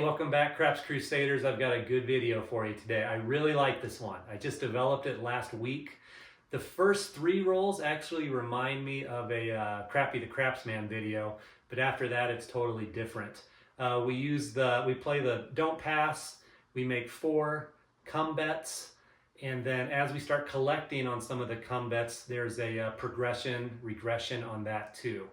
welcome back, Craps Crusaders. I've got a good video for you today. I really like this one. I just developed it last week. The first 3 rolls actually remind me of a Crappy the Crapsman video, but after that it's totally different. We play the don't pass, we make 4 come bets, and then as we start collecting on some of the come bets, there's a regression on that too.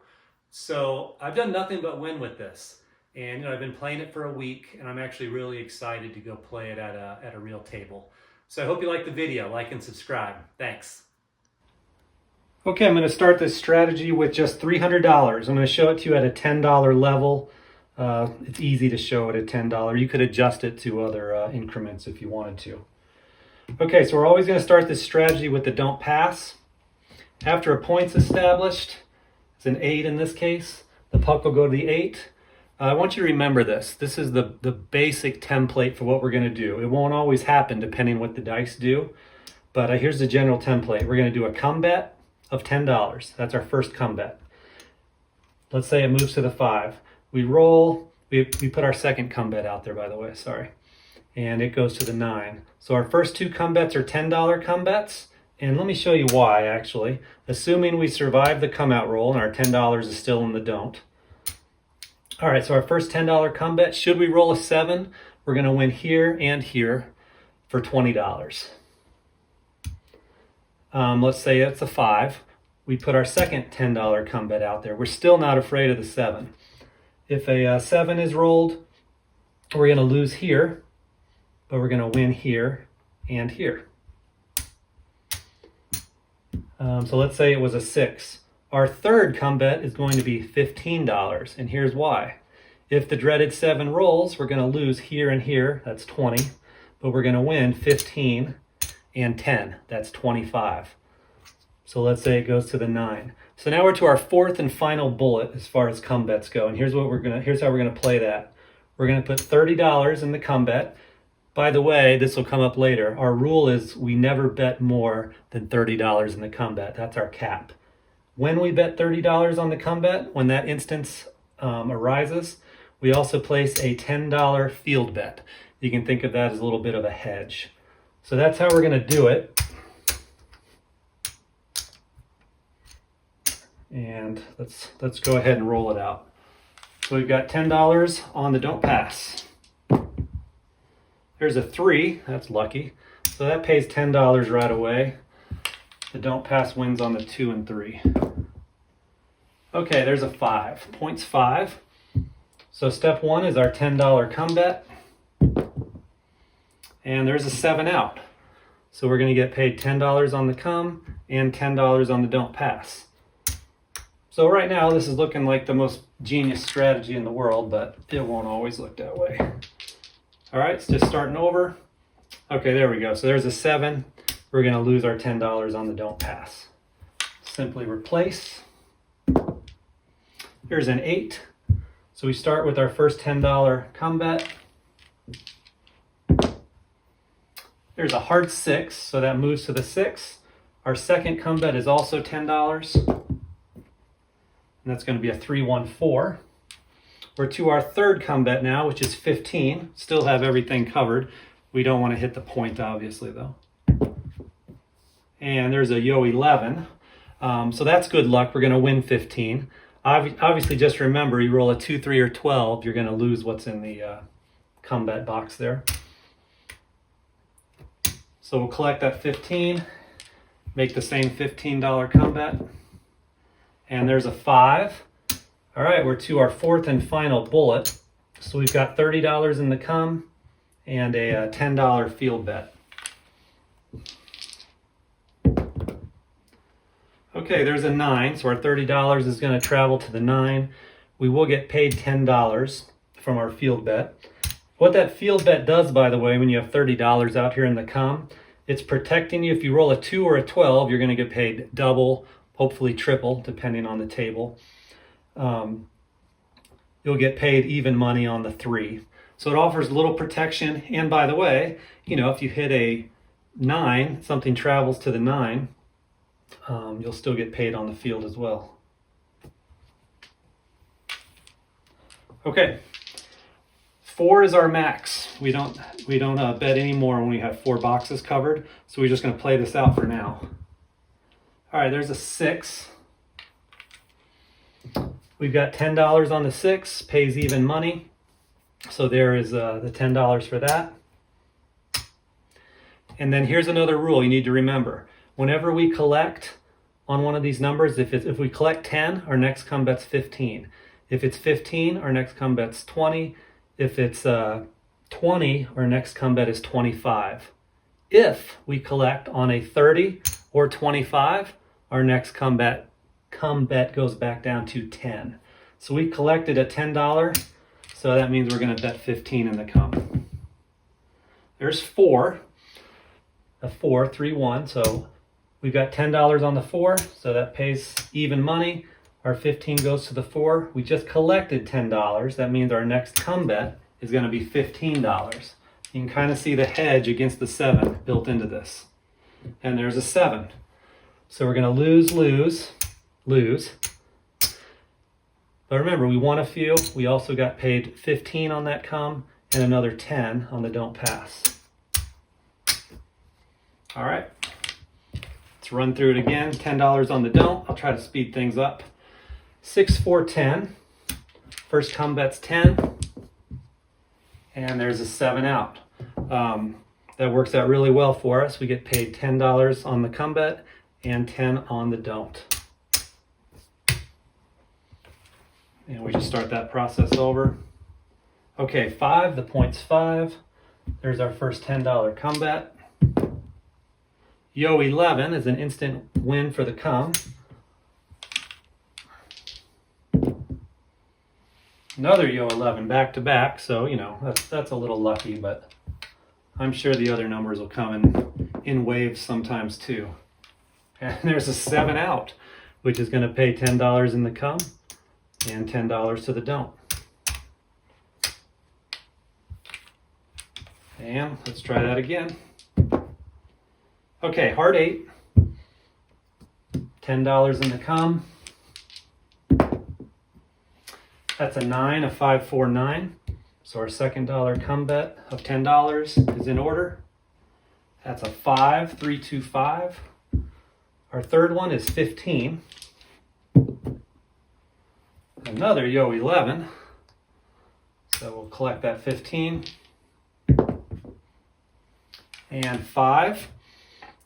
So I've done nothing but win with this. And I've been playing it for a week, and I'm actually really excited to go play it at a real table. So I hope you like the video. Like and subscribe. Thanks. Okay, I'm going to start this strategy with just $300. I'm going to show it to you at a $10 level. It's easy to show it at $10. You could adjust it to other increments if you wanted to. Okay, so we're always going to start this strategy with the don't pass. After a point's established, it's an 8 in this case, the puck will go to the 8. I want you to remember this. This is the basic template for what we're going to do. It won't always happen depending what the dice do, but here's the general template. We're going to do a come bet of $10. That's our first come bet. Let's say it moves to the 5. We roll, we put our second come bet out there, by the way, sorry. And it goes to the 9. So our first 2 come bets are $10 come bets. And let me show you why, actually. Assuming we survive the come out roll and our $10 is still in the don't. All right, so our first $10 come bet, should we roll a 7, we're going to win here and here for $20. Let's say it's a 5. We put our second $10 come bet out there. We're still not afraid of the 7. If a 7 is rolled, we're going to lose here, but we're going to win here and here. So let's say it was a 6. Our third come bet is going to be $15, and here's why. If the dreaded 7 rolls, we're going to lose here and here, that's 20, but we're going to win 15 and 10, that's 25. So let's say it goes to the 9. So now we're to our 4th and final bullet as far as come bets go, and here's how we're going to play that. We're going to put $30 in the come bet. By the way, this will come up later. Our rule is we never bet more than $30 in the come bet. That's our cap. When we bet $30 on the come bet, when that instance arises, we also place a $10 field bet. You can think of that as a little bit of a hedge. So that's how we're going to do it. And let's go ahead and roll it out. So we've got $10 on the don't pass. There's a 3, that's lucky. So that pays $10 right away. The don't pass wins on the 2 and 3. Okay, there's a 5. Points 5. So step 1 is our $10 come bet. And there's a 7 out. So we're going to get paid $10 on the come and $10 on the don't pass. So right now this is looking like the most genius strategy in the world, but it won't always look that way. All right, it's just starting over. Okay, there we go. So there's a 7. We're going to lose our $10 on the don't pass. Simply replace. Here's an 8. So we start with our first $10 come bet. There's a hard 6, so that moves to the 6. Our second come bet is also $10. And that's going to be a 3-1-4. We're to our third come bet now, which is 15. Still have everything covered. We don't want to hit the point, obviously, though. And there's a yo 11. So that's good luck. We're going to win 15. Obviously, just remember, you roll a 2, 3, or 12, you're going to lose what's in the come bet box there. So we'll collect that 15, make the same $15 come bet. And there's a 5. All right, we're to our 4th and final bullet. So we've got $30 in the come and a $10 field bet. Okay, there's a 9, so our $30 is going to travel to the 9. We will get paid $10 from our field bet. What that field bet does, by the way, when you have $30 out here in the come, it's protecting you. If you roll a 2 or a 12, you're going to get paid double, hopefully triple, depending on the table. You'll get paid even money on the 3. So it offers a little protection. And by the way, if you hit a 9, something travels to the 9, you'll still get paid on the field as well. Okay, 4 is our max. We don't bet anymore when we have 4 boxes covered. So we're just going to play this out for now. All right, there's a 6. We've got $10 on the 6, pays even money. So there is the $10 for that. And then here's another rule you need to remember. Whenever we collect on one of these numbers, if we collect 10, our next come bet's 15. If it's 15, our next come bet's 20. If it's 20, our next come bet is 25. If we collect on a 30 or 25, our next come bet goes back down to 10. So we collected at $10, so that means we're going to bet 15 in the come. There's 4. A 4, 3, 1. So we've got $10 on the 4, so that pays even money. Our 15 goes to the 4. We just collected $10. That means our next come bet is going to be $15. You can kind of see the hedge against the 7 built into this. And there's a 7. So we're going to lose, lose, lose. But remember, we won a few. We also got paid 15 on that come and another 10 on the don't pass. All right, let's run through it again. $10 on the don't. I'll try to speed things up. 6, 4, 10. First come bet's 10. And there's a 7 out. That works out really well for us. We get paid $10 on the come bet and 10 on the don't. And we just start that process over. Okay, 5, the point's 5. There's our first $10 come bet. Yo 11 is an instant win for the come. Another Yo 11 back to back, so you know that's a little lucky, but I'm sure the other numbers will come in waves sometimes too. And there's a 7 out, which is going to pay $10 in the come and $10 to the don't. And let's try that again. Okay, heart 8, $10 in the come. That's a 9, a 5, 4, 9. So our second dollar come bet of $10 is in order. That's a 5, 3, 2, 5. Our third one is 15. Another Yo 11. So we'll collect that 15. And 5.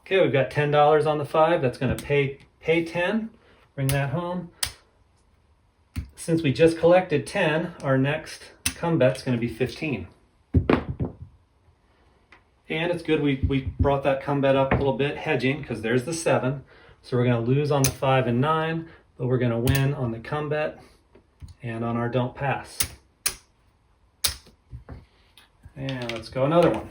Okay, we've got $10 on the 5. That's going to pay 10. Bring that home. Since we just collected 10, our next come bet's going to be 15. And it's good we brought that come bet up a little bit, hedging, because there's the 7. So we're going to lose on the 5 and 9, but we're going to win on the come bet and on our don't pass. And let's go another one.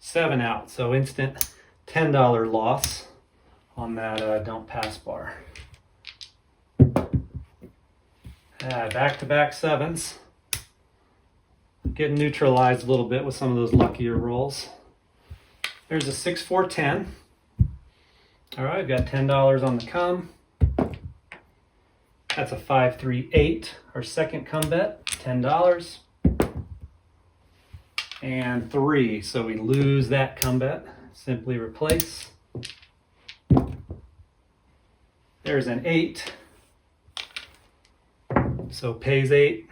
7 out, so instant $10 loss on that don't pass bar. Back-to-back 7s. Getting neutralized a little bit with some of those luckier rolls. There's a 6, 4, 10. All right, got $10 on the come. That's a 5, 3, 8. Our second come bet, $10. And 3, so we lose that come bet. Simply replace. There's an 8. So pays 8.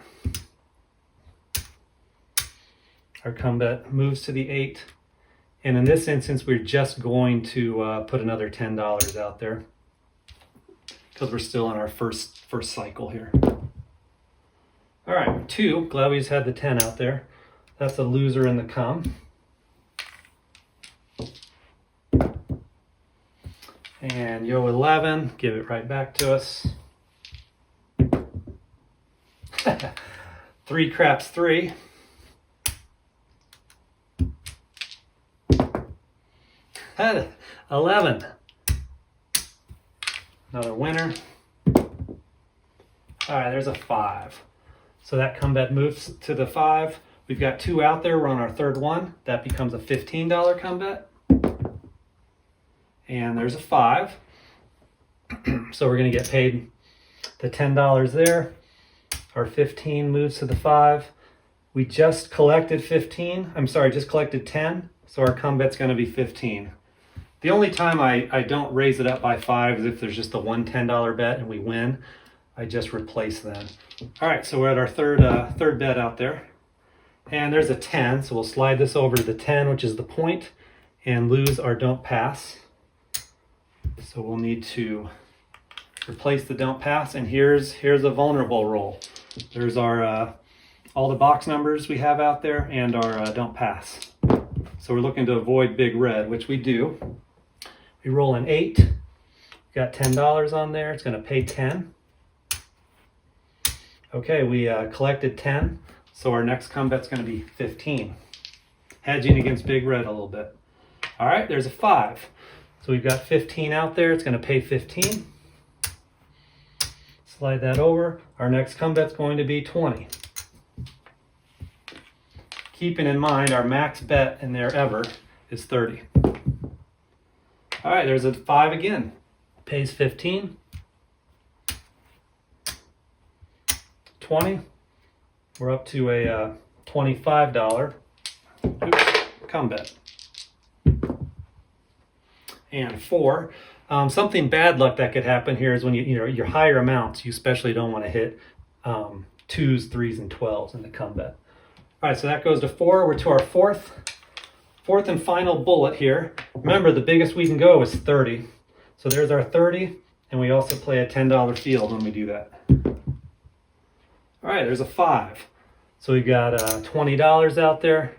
Our come bet moves to the 8. And in this instance, we're just going to put another $10 out there because we're still in our first cycle here. All right, 2. Glad we just had the 10 out there. That's a loser in the come. And Yo 11, give it right back to us. 3 craps 3. Had 11. Another winner. All right, there's a 5. So that come bet moves to the 5. We've got 2 out there. We're on our third one. That becomes a $15 come bet. And there's a 5. So we're going to get paid the $10 there. Our 15 moves to the 5. We just collected 15. I'm sorry, just collected 10. So our come bet's going to be 15. The only time I don't raise it up by 5 is if there's just a one $10 bet and we win. I just replace them. All right, so we're at our third bet out there. And there's a 10, so we'll slide this over to the 10, which is the point, and lose our don't pass. So we'll need to replace the don't pass, and here's a vulnerable roll. There's our all the box numbers we have out there and our don't pass. So we're looking to avoid big red, which we do. We roll an 8. We got $10 on there. It's going to pay 10. Okay, we collected 10. So our next come bet's going to be 15. Hedging against big red a little bit. All right, there's a 5. So we've got 15 out there. It's going to pay 15. Slide that over. Our next come bet's going to be 20. Keeping in mind our max bet in there ever is 30. All right, there's a 5 again. Pays 15. 20. We're up to a $25 come bet. And 4. Something bad luck that could happen here is when your higher amounts, you especially don't want to hit 2s, 3s, and 12s in the come bet. All right, so that goes to 4. We're to our fourth and final bullet here. Remember, the biggest we can go is 30. So there's our 30, and we also play a $10 field when we do that. All right, there's a 5. So we've got $20 out there,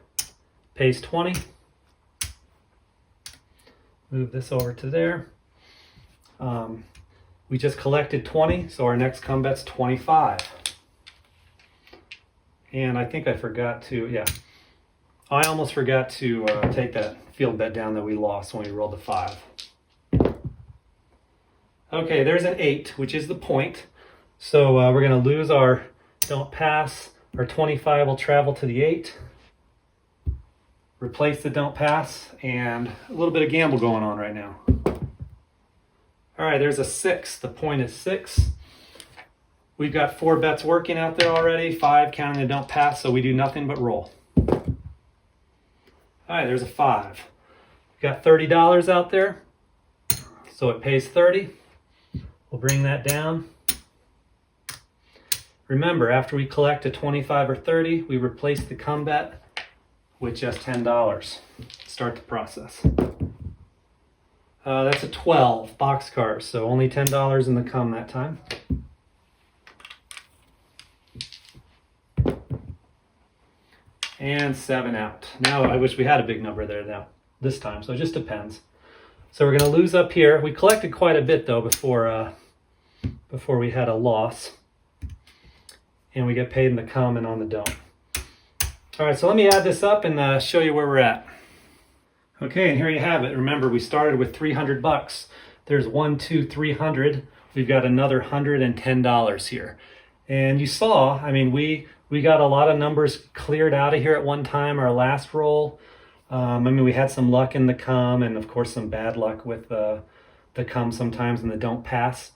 pays 20. Move this over to there. We just collected 20, so our next come bet's 25. And I think I forgot to, I almost forgot to take that field bet down that we lost when we rolled the 5. Okay, there's an 8, which is the point. So we're going to lose our don't pass. Our 25 will travel to the 8. Replace the don't pass, and a little bit of gamble going on right now. All right, there's a 6. The point is 6. We've got 4 bets working out there already, 5 counting the don't pass, so we do nothing but roll. All right, there's a 5. We've got $30 out there, so it pays 30. We'll bring that down. Remember, after we collect a 25 or 30, we replace the come bet with just $10. Start the process. That's a 12 boxcars, so only $10 in the come that time. And 7 out. Now I wish we had a big number there now this time, so it just depends. So we're going to lose up here. We collected quite a bit though before we had a loss. And we get paid in the come and on the don't. All right, so let me add this up and show you where we're at. Okay, and here you have it. Remember, we started with $300. There's 1, 2, 300. We've got another $110 here. And you saw, I mean, we got a lot of numbers cleared out of here at one time, our last roll. I mean, we had some luck in the come and of course some bad luck with the come sometimes and the don't pass.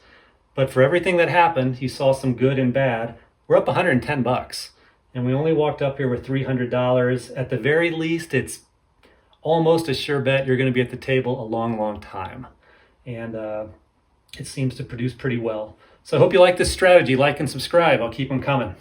But for everything that happened, you saw some good and bad. We're up $110, and we only walked up here with $300. At the very least, it's almost a sure bet you're going to be at the table a long, long time. And it seems to produce pretty well. So I hope you like this strategy. Like and subscribe. I'll keep them coming.